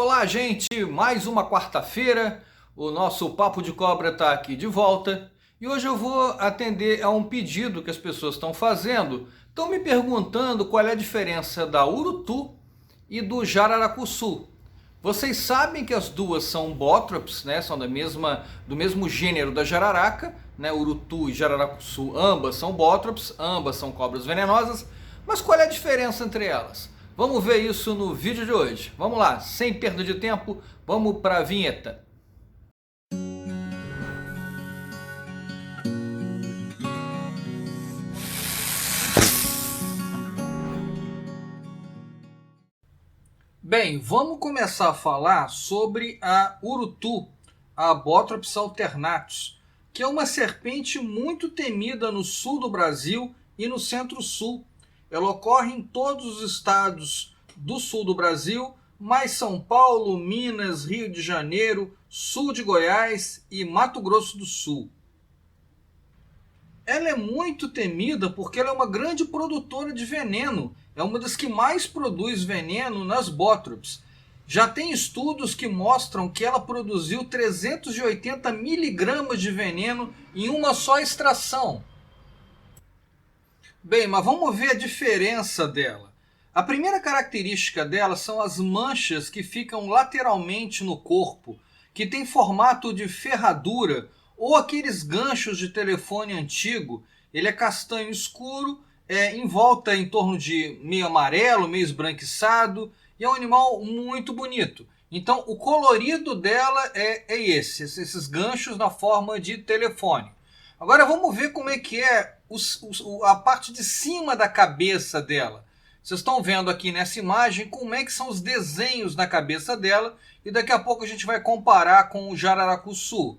Olá, gente! Mais uma quarta-feira, o nosso Papo de Cobra está aqui de volta e hoje eu vou atender a um pedido que as pessoas estão fazendo. Estão me perguntando qual é a diferença da urutu e do jararacuçu. Vocês sabem que as duas são bótrops, né? São do mesmo gênero da jararaca, né? Urutu e jararacuçu, ambas são bótrops, ambas são cobras venenosas. Mas qual é a diferença entre elas? Vamos ver isso no vídeo de hoje. Vamos lá, sem perda de tempo, vamos para a vinheta. Bem, vamos começar a falar sobre a urutu, a Bothrops alternatus, que é uma serpente muito temida no sul do Brasil e no centro-sul. Ela ocorre em todos os estados do sul do Brasil, mais São Paulo, Minas, Rio de Janeiro, sul de Goiás e Mato Grosso do Sul. Ela é muito temida porque ela é uma grande produtora de veneno. É uma das que mais produz veneno nas bótrops. Já tem estudos que mostram que ela produziu 380 miligramas de veneno em uma só extração. Bem, mas vamos ver a diferença dela. A primeira característica dela são as manchas que ficam lateralmente no corpo, que tem formato de ferradura ou aqueles ganchos de telefone antigo. Ele é castanho escuro, em volta em torno de meio amarelo, meio esbranquiçado, e é um animal muito bonito. Então o colorido dela é esses ganchos na forma de telefone. Agora vamos ver como é que é a parte de cima da cabeça dela. Vocês estão vendo aqui nessa imagem como é que são os desenhos na cabeça dela e daqui a pouco a gente vai comparar com o jararacuçu.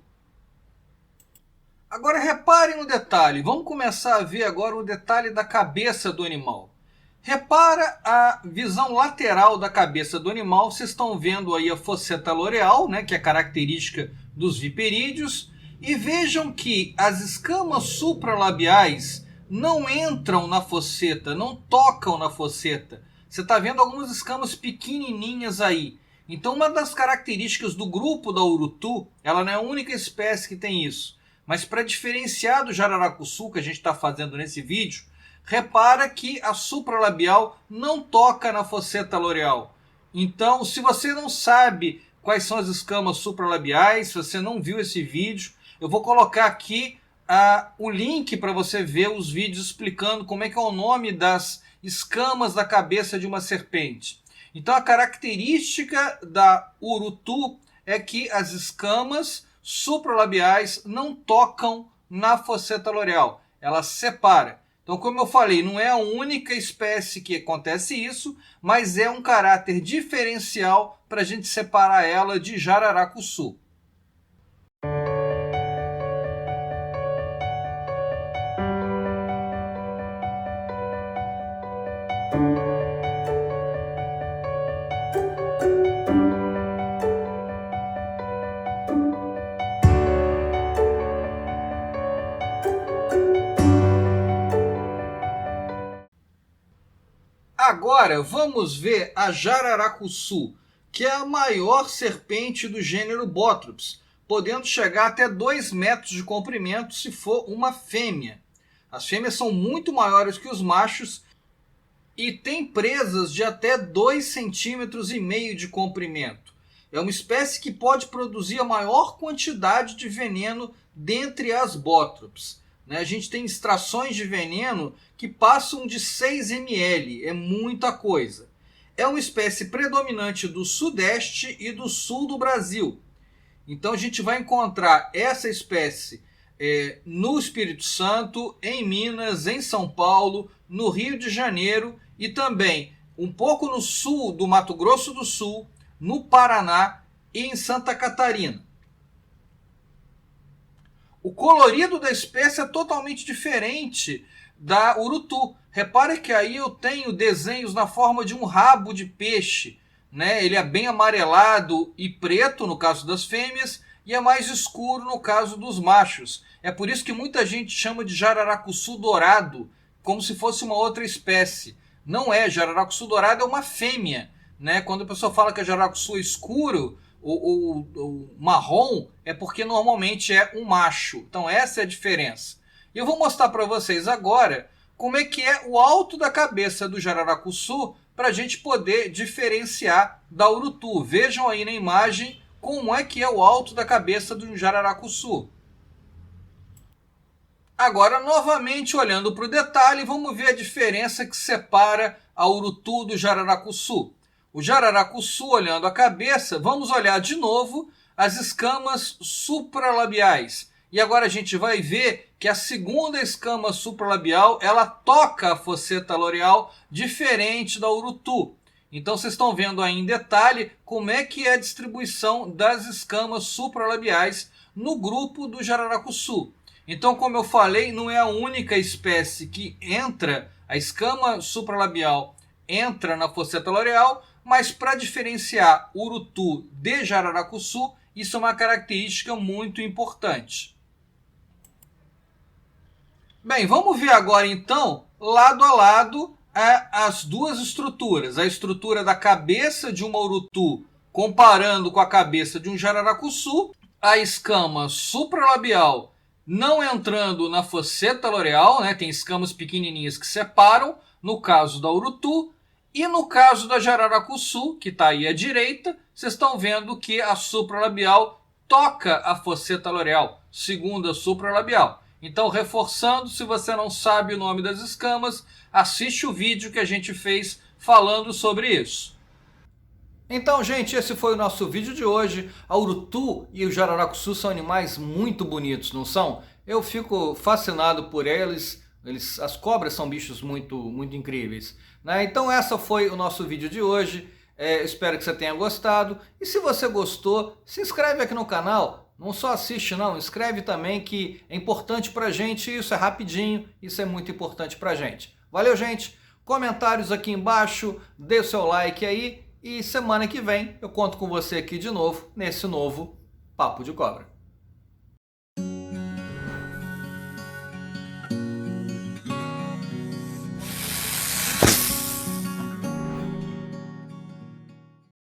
Agora reparem no detalhe, vamos começar a ver agora o detalhe da cabeça do animal. Repara a visão lateral da cabeça do animal, vocês estão vendo aí a fosseta loreal, né, que é característica dos viperídeos. E vejam que as escamas supralabiais não entram na fosseta, não tocam na fosseta. Você está vendo algumas escamas pequenininhas aí. Então uma das características do grupo da urutu, ela não é a única espécie que tem isso. Mas para diferenciar do jararacuçu que a gente está fazendo nesse vídeo, repara que a supralabial não toca na fosseta loreal. Então se você não sabe quais são as escamas supralabiais, se você não viu esse vídeo, eu vou colocar aqui o link para você ver os vídeos explicando como é que é o nome das escamas da cabeça de uma serpente. Então a característica da urutu é que as escamas supralabiais não tocam na fosseta loreal, ela separa. Então, como eu falei, não é a única espécie que acontece isso, mas é um caráter diferencial para a gente separar ela de jararacuçu. Agora vamos ver a jararacuçu, que é a maior serpente do gênero Bothrops, podendo chegar até 2 metros de comprimento se for uma fêmea. As fêmeas são muito maiores que os machos e têm presas de até 2,5 cm de comprimento. É uma espécie que pode produzir a maior quantidade de veneno dentre as Bothrops. A gente tem extrações de veneno que passam de 6 ml, é muita coisa. É uma espécie predominante do sudeste e do sul do Brasil. Então a gente vai encontrar essa espécie no Espírito Santo, em Minas, em São Paulo, no Rio de Janeiro e também um pouco no sul do Mato Grosso do Sul, no Paraná e em Santa Catarina. O colorido da espécie é totalmente diferente da urutu. Repare que aí eu tenho desenhos na forma de um rabo de peixe, né? Ele é bem amarelado e preto no caso das fêmeas e é mais escuro no caso dos machos. É por isso que muita gente chama de jararacuçu dourado, como se fosse uma outra espécie. Não é, jararacuçu dourado é uma fêmea, né? Quando a pessoa fala que é jararacuçu escuro, o marrom, é porque normalmente é um macho. Então essa é a diferença. E eu vou mostrar para vocês agora como é que é o alto da cabeça do jararacuçu para a gente poder diferenciar da urutu. Vejam aí na imagem como é que é o alto da cabeça do jararacuçu. Agora, novamente, olhando para o detalhe, vamos ver a diferença que separa a urutu do jararacuçu. O jararacuçu, olhando a cabeça, vamos olhar de novo as escamas supralabiais. E agora a gente vai ver que a segunda escama supralabial, ela toca a fosseta loreal diferente da urutu. Então vocês estão vendo aí em detalhe como é que é a distribuição das escamas supralabiais no grupo do jararacuçu. Então, como eu falei, não é a única espécie que entra, a escama supralabial entra na fosseta loreal, mas para diferenciar urutu de jararacuçu, isso é uma característica muito importante. Bem, vamos ver agora então, lado a lado, as duas estruturas. A estrutura da cabeça de uma urutu comparando com a cabeça de um jararacuçu, a escama supralabial não entrando na fosseta loreal, né? Tem escamas pequenininhas que separam, no caso da urutu, e no caso da jararacuçu, que está aí à direita, vocês estão vendo que a supralabial toca a fosseta loreal, segunda supralabial. Então, reforçando, se você não sabe o nome das escamas, assiste o vídeo que a gente fez falando sobre isso. Então, gente, esse foi o nosso vídeo de hoje. A urutu e o jararacuçu são animais muito bonitos, não são? Eu fico fascinado por eles. As cobras são bichos muito incríveis, né? Então, esse foi o nosso vídeo de hoje. Espero que você tenha gostado. E se você gostou, se inscreve aqui no canal. Não só assiste, não. Inscreve também, que é importante pra gente. Isso é rapidinho. Isso é muito importante pra gente. Valeu, gente. Comentários aqui embaixo. Dê o seu like aí. E semana que vem eu conto com você aqui de novo, nesse novo Papo de Cobra.